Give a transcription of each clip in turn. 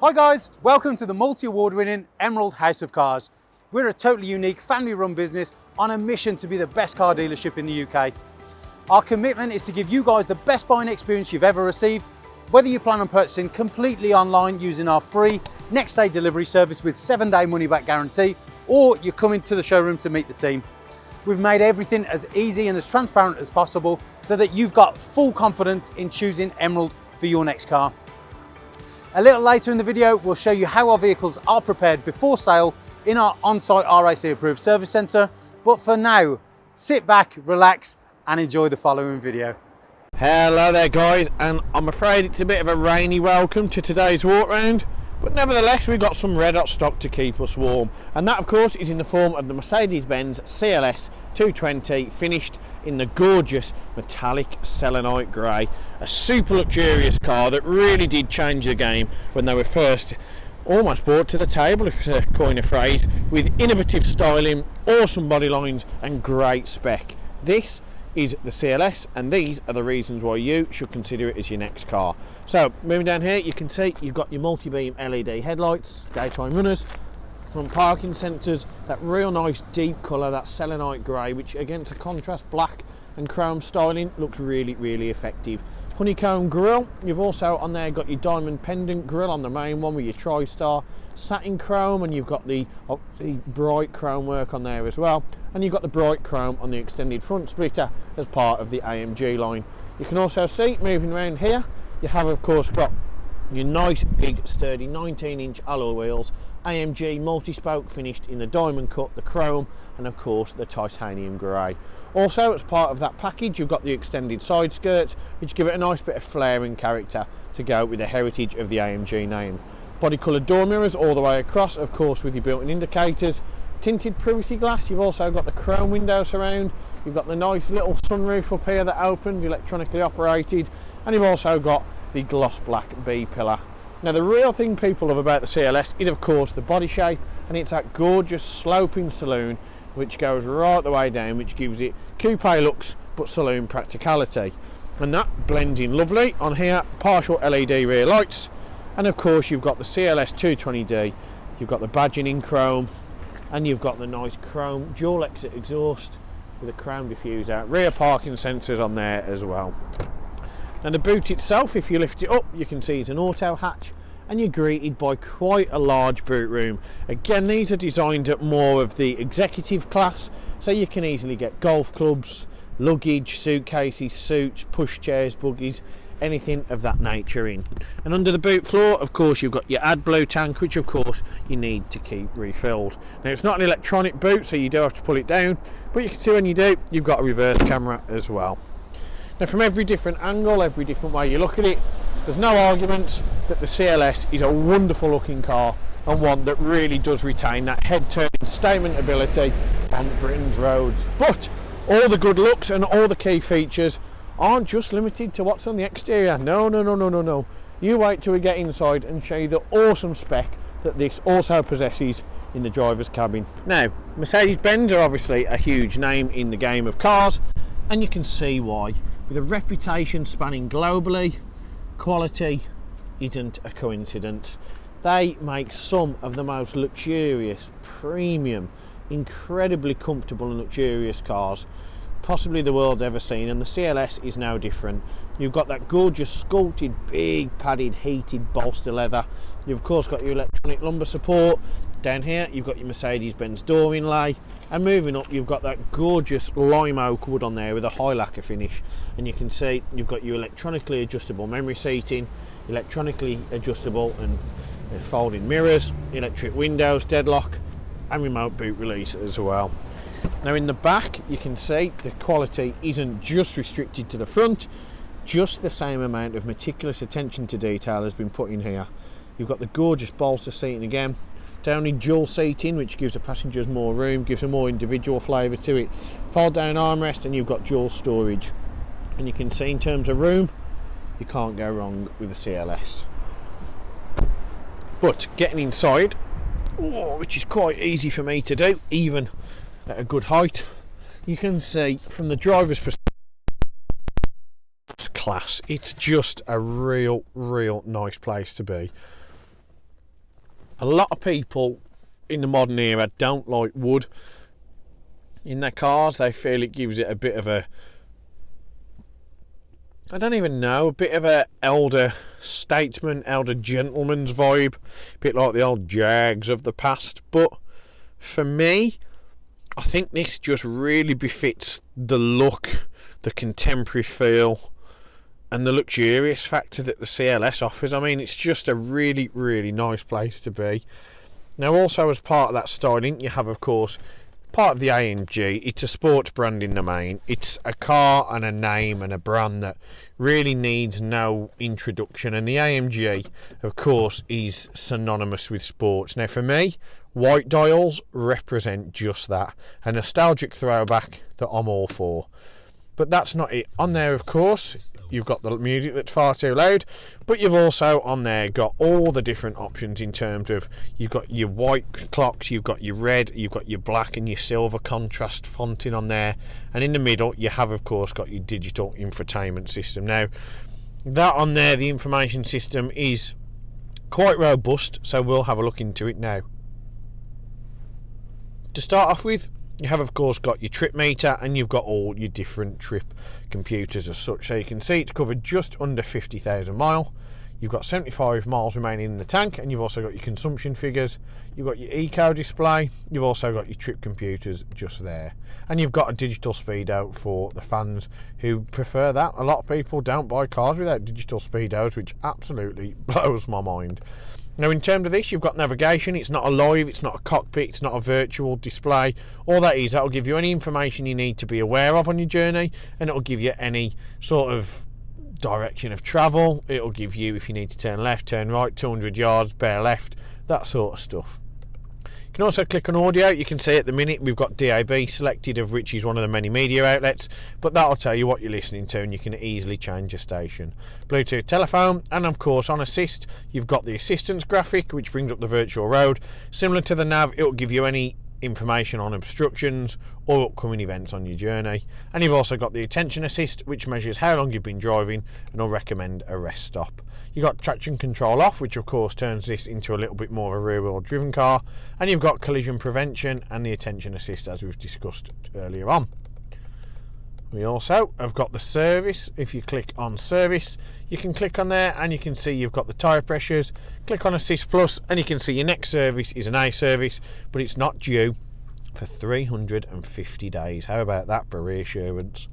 Hi guys, welcome to the multi-award winning Emerald House of Cars. We're a totally unique family run business on a mission to be the best car dealership in the UK. Our commitment is to give you guys the best buying experience you've ever received, whether you plan on purchasing completely online using our free next day delivery service with 7-day money back guarantee, or you're coming to the showroom to meet the team. We've made everything as easy and as transparent as possible so that you've got full confidence in choosing Emerald for your next car. A little later in the video, we'll show you how our vehicles are prepared before sale in our on-site RAC approved service centre. But for now, sit back, relax and enjoy the following video. Hello there guys, and I'm afraid it's a bit of a rainy welcome to today's walk round, but nevertheless we've got some red hot stock to keep us warm, and that of course is in the form of the Mercedes-Benz CLS220 finished in the gorgeous metallic selenite grey, a super luxurious car that really did change the game when they were first almost brought to the table, if to coin a phrase, with innovative styling, awesome body lines and great spec. This is the CLS, and these are the reasons why you should consider it as your next car. So moving down here, you can see you've got your multi-beam LED headlights, daytime runners, front parking sensors, that real nice deep colour, that selenite grey, which against a contrast black and chrome styling looks really effective. Honeycomb grille, you've also on there got your diamond pendant grille on the main one with your TriStar, satin chrome, and you've got the bright chrome work on there as well, and you've got the bright chrome on the extended front splitter as part of the AMG line. You can also see moving around here you have of course got your nice big sturdy 19-inch alloy wheels, AMG multi-spoke finished in the diamond cut, the chrome, and of course the titanium grey. Also as part of that package you've got the extended side skirts, which give it a nice bit of flair and character to go with the heritage of the AMG name. Body coloured door mirrors all the way across, of course with your built-in indicators, tinted privacy glass. You've also got the chrome window surround, you've got the nice little sunroof up here that opens, electronically operated, and you've also got the gloss black B pillar. Now the real thing people love about the CLS is of course the body shape, and it's that gorgeous sloping saloon which goes right the way down, which gives it coupe looks but saloon practicality, and that blends in lovely. On here, partial LED rear lights, and of course you've got the CLS 220D, you've got the badging in chrome, and you've got the nice chrome dual exit exhaust with a chrome diffuser, rear parking sensors on there as well. Now the boot itself, if you lift it up, you can see it's an auto hatch, and you're greeted by quite a large boot room. Again, these are designed at more of the executive class, so you can easily get golf clubs, luggage, suitcases, suits, pushchairs, buggies, anything of that nature in. And under the boot floor, of course, you've got your AdBlue tank, which of course you need to keep refilled. Now it's not an electronic boot, so you do have to pull it down, but you can see when you do, you've got a reverse camera as well. Now from every different angle, every different way you look at it, there's no argument that the CLS is a wonderful looking car, and one that really does retain that head turning statement ability on Britain's roads. But all the good looks and all the key features aren't just limited to what's on the exterior. No. You wait till we get inside and show you the awesome spec that this also possesses in the driver's cabin. Now, Mercedes-Benz are obviously a huge name in the game of cars, and you can see why. With a reputation spanning globally, quality isn't a coincidence. They make some of the most luxurious, premium, incredibly comfortable and luxurious cars possibly the world's ever seen, and the CLS is no different. You've got that gorgeous sculpted, big padded, heated bolster leather. You've of course got your electronic lumbar support. Down here you've got your Mercedes-Benz door inlay, and moving up you've got that gorgeous lime oak wood on there with a high lacquer finish, and you can see you've got your electronically adjustable memory seating, electronically adjustable and folding mirrors, electric windows, deadlock, and remote boot release as well. Now in the back you can see the quality isn't just restricted to the front, just the same amount of meticulous attention to detail has been put in here. You've got the gorgeous bolster seating again, down in dual seating, which gives the passengers more room, gives a more individual flavour to it, fold down armrest, and you've got dual storage. And you can see in terms of room, you can't go wrong with the CLS. But getting inside, which is quite easy for me to do, even at a good height, you can see from the driver's perspective, class. It's just a real nice place to be. A lot of people in the modern era don't like wood in their cars. They feel it gives it a bit of a, I don't even know, a bit of a elder statesman, elder gentleman's vibe, a bit like the old Jags of the past. But for me, I think this just really befits the look, the contemporary feel, and the luxurious factor that the CLS offers. I mean, it's just a really, really nice place to be. Now, also as part of that styling, you have, of course, part of the AMG. It's a sports brand in the main. It's a car and a name and a brand that really needs no introduction. And the AMG, of course, is synonymous with sports. Now, for me, white dials represent just that. A nostalgic throwback that I'm all for. But that's not it. On there, of course, you've got the music that's far too loud, but you've also on there got all the different options in terms of, you've got your white clocks, you've got your red, you've got your black and your silver contrast fonting on there, and in the middle you have, of course, got your digital infotainment system. Now, that on there, the information system is quite robust, so we'll have a look into it now. To start off with, you have, of course, got your trip meter, and you've got all your different trip computers as such. So you can see it's covered just under 50,000 miles. You've got 75 miles remaining in the tank, and you've also got your consumption figures. You've got your eco display. You've also got your trip computers just there, and you've got a digital speedo for the fans who prefer that. A lot of people don't buy cars without digital speedos, which absolutely blows my mind. Now, in terms of this, you've got navigation. It's not a live, it's not a cockpit, it's not a virtual display. All that is, that'll give you any information you need to be aware of on your journey, and it'll give you any sort of direction of travel. It'll give you, if you need to turn left, turn right, 200 yards, bear left, that sort of stuff. You can also click on audio. You can see at the minute we've got DAB selected, of which is one of the many media outlets, but that'll tell you what you're listening to, and you can easily change your station. Bluetooth telephone, and of course on assist you've got the assistance graphic, which brings up the virtual road. Similar to the nav, it'll give you any information on obstructions or upcoming events on your journey. And you've also got the attention assist, which measures how long you've been driving and will recommend a rest stop. You've got traction control off, which of course turns this into a little bit more of a rear wheel driven car, and you've got collision prevention and the attention assist, as we've discussed earlier on. We also have got the service. If you click on service, you can click on there and you can see you've got the tyre pressures. Click on Assist Plus and you can see your next service is an A service, but it's not due for 350 days. How about that for reassurance?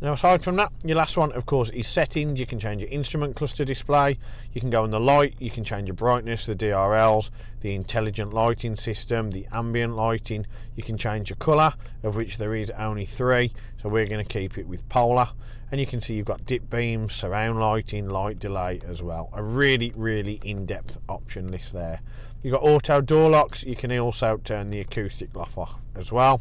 Now, aside from that, your last one, of course, is settings. You can change your instrument cluster display. You can go on the light. You can change your brightness, the DRLs, the intelligent lighting system, the ambient lighting. You can change your colour, of which there is only 3. So we're going to keep it with polar. And you can see you've got dip beams, surround lighting, light delay as well. A really, really in-depth option list there. You've got auto door locks. You can also turn the acoustic lock off as well.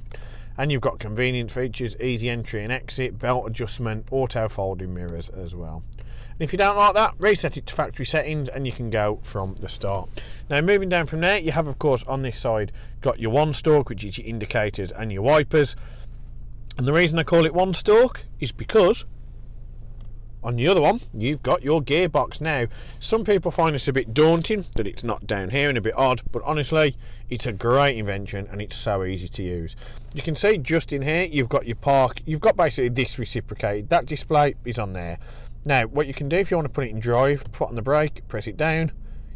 And you've got convenience features, easy entry and exit, belt adjustment, auto folding mirrors as well. And if you don't like that, reset it to factory settings and you can go from the start. Now, moving down from there, you have, of course, on this side got your one stalk, which is your indicators and your wipers. And the reason I call it one stalk is because on the other one, you've got your gearbox. Now, some people find this a bit daunting, that it's not down here and a bit odd, but honestly, it's a great invention and it's so easy to use. You can see just in here, you've got your park, you've got basically this reciprocated. That display is on there. Now, what you can do if you want to put it in drive, put on the brake, press it down,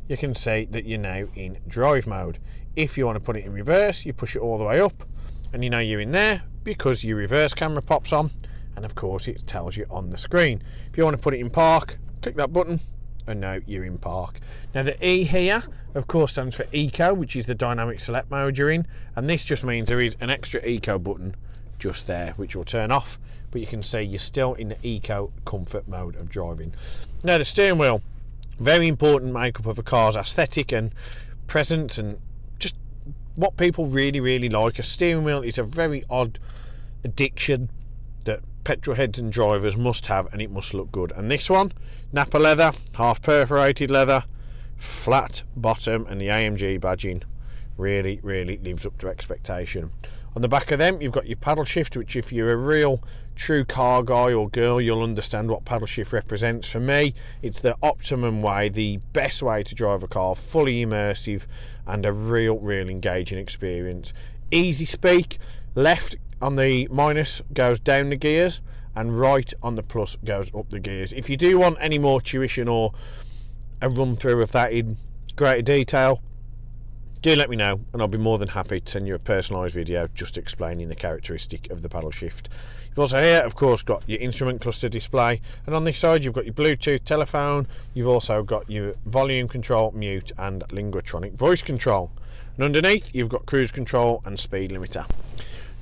you can see that you're now in drive mode. If you want to put it in reverse, you push it all the way up and you know you're in there because your reverse camera pops on. And of course it tells you on the screen. If you want to put it in park, click that button and now you're in park. Now the E here of course stands for Eco, which is the dynamic select mode you're in, and this just means there is an extra Eco button just there which will turn off, but you can see you're still in the Eco comfort mode of driving. Now the steering wheel, very important makeup of a car's aesthetic and presence and just what people really, really like. A steering wheel is a very odd addiction that petrol heads and drivers must have, and it must look good. And this one, Napa leather, half perforated leather, flat bottom, and the AMG badging really, really lives up to expectation. On the back of them, you've got your paddle shift, which if you're a real true car guy or girl, you'll understand what paddle shift represents. For me, it's the optimum way, the best way to drive a car, fully immersive and a real engaging experience. Easy speak, left on the minus goes down the gears and right on the plus goes up the gears. If you do want any more tuition or a run through of that in greater detail, do let me know and I'll be more than happy to send you a personalised video just explaining the characteristic of the paddle shift. You've also here, of course, got your instrument cluster display, and on this side you've got your Bluetooth telephone. You've also got your volume control, mute and Linguatronic voice control, and underneath you've got cruise control and speed limiter.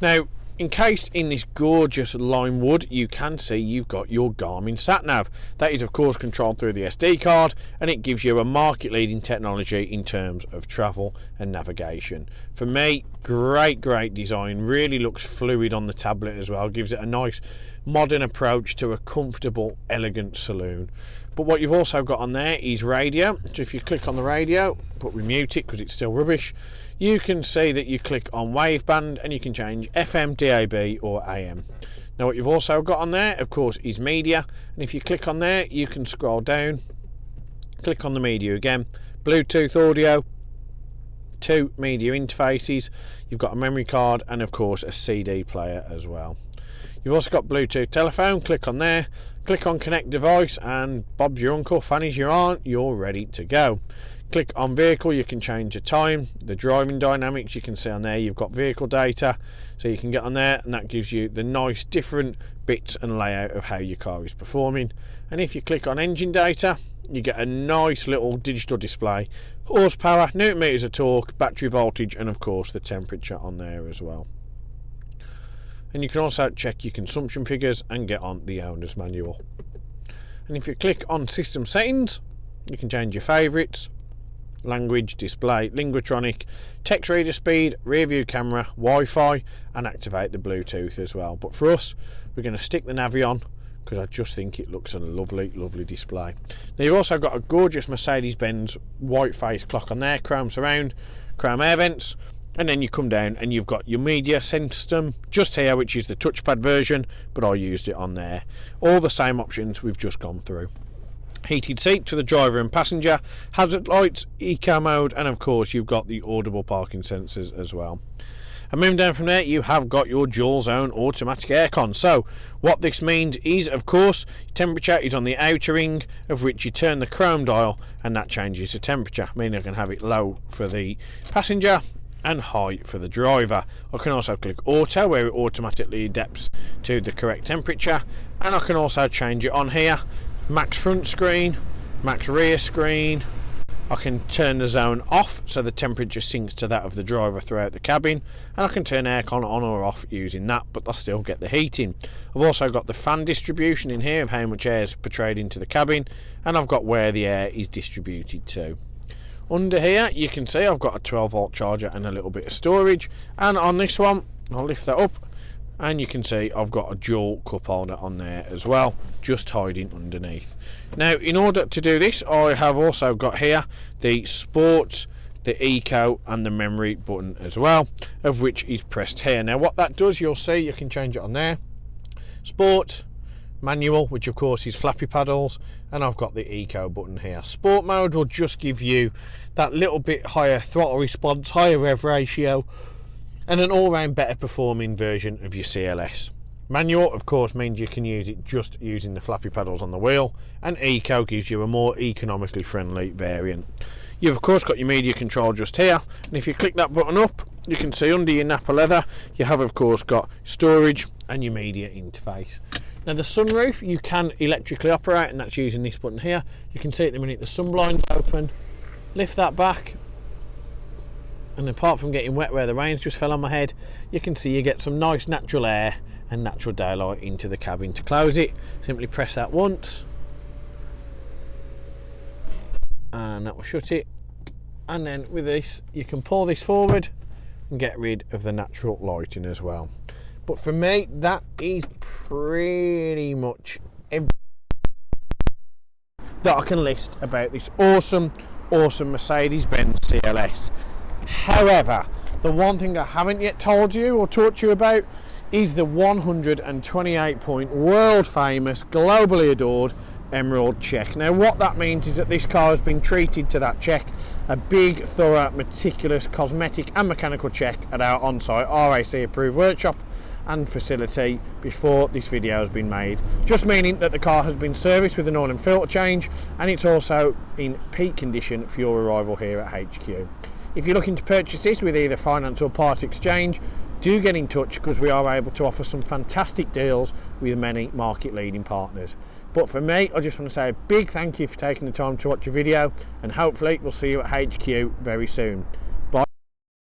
Now, encased in this gorgeous lime wood, you can see you've got your Garmin sat-nav. That is of course controlled through the SD card, and it gives you a market-leading technology in terms of travel and navigation. For me, great design, really looks fluid on the tablet as well, gives it a nice modern approach to a comfortable, elegant saloon. But what you've also got on there is radio. So if you click on the radio, but we mute it because it's still rubbish, you can see that you click on waveband and you can change FM, DAB or AM. Now what you've also got on there, of course, is media, and if you click on there you can scroll down, click on the media again, Bluetooth audio, 2 media interfaces, you've got a memory card and of course a CD player as well. You've also got Bluetooth telephone, click on there, click on connect device, and Bob's your uncle, Fanny's your aunt, you're ready to go. Click on vehicle, you can change the time, the driving dynamics, you can see on there you've got vehicle data, so you can get on there and that gives you the nice different bits and layout of how your car is performing. And if you click on engine data, you get a nice little digital display, horsepower, newton meters of torque, battery voltage, and of course the temperature on there as well. And you can also check your consumption figures and get on the owner's manual. And if you click on system settings, you can change your favourites, language, display, Linguatronic, text reader speed, rear view camera, Wi-Fi, and activate the Bluetooth as well. But for us, we're going to stick the Navi on because I just think it looks a lovely display. Now you've also got a gorgeous Mercedes-Benz white face clock on there, chrome surround, chrome air vents, and then you come down and you've got your media system just here, which is the touchpad version, but I used it on there. All the same options we've just gone through. Heated seat for the driver and passenger, hazard lights, eco mode, and of course you've got the audible parking sensors as well. And moving down from there, you have got your dual zone automatic aircon. So what this means is, of course, temperature is on the outer ring, of which you turn the chrome dial and that changes the temperature, meaning I can have it low for the passenger and high for the driver. I can also click auto, where it automatically adapts to the correct temperature, and I can also change it on here, max front screen, max rear screen. I can turn the zone off so the temperature syncs to that of the driver throughout the cabin, and I can turn aircon on or off using that, but I still get the heating. I've also got the fan distribution in here of how much air is portrayed into the cabin, and I've got where the air is distributed to. Under here you can see I've got a 12-volt charger and a little bit of storage, and on this one I'll lift that up and you can see I've got a dual cup holder on there as well, just hiding underneath. Now in order to do this, I have also got here the sport, the eco and the memory button as well, of which is pressed here. Now what that does, you'll see you can change it on there, sport, manual, which of course is flappy paddles, and I've got the eco button here. Sport mode will just give you that little bit higher throttle response, higher rev ratio, and an all-round better performing version of your CLS. Manual of course means you can use it just using the flappy paddles on the wheel, and eco gives you a more economically friendly variant. You've of course got your media control just here, and if you click that button up, you can see under your Napa leather you have of course got storage and your media interface. Now the sunroof you can electrically operate, and that's using this button here. You can see at the minute the sun blind's open. Lift that back, and apart from getting wet where the rains just fell on my head, you can see you get some nice natural air and natural daylight into the cabin. To close it, simply press that once and that will shut it, and then with this you can pull this forward and get rid of the natural lighting as well. But for me, that is pretty much everything that I can list about this awesome Mercedes-Benz CLS. However, the one thing I haven't yet told you or taught you about is the 128-point, world famous, globally adored Emerald check. Now what that means is that this car has been treated to that check, a big, thorough, meticulous cosmetic and mechanical check at our on-site RAC approved workshop and facility before this video has been made, just meaning that the car has been serviced with an oil and filter change, and it's also in peak condition for your arrival here at HQ. If you're looking to purchase this with either finance or part exchange, do get in touch, because we are able to offer some fantastic deals with many market leading partners. But for me, I just want to say a big thank you for taking the time to watch the video, and hopefully we'll see you at HQ very soon.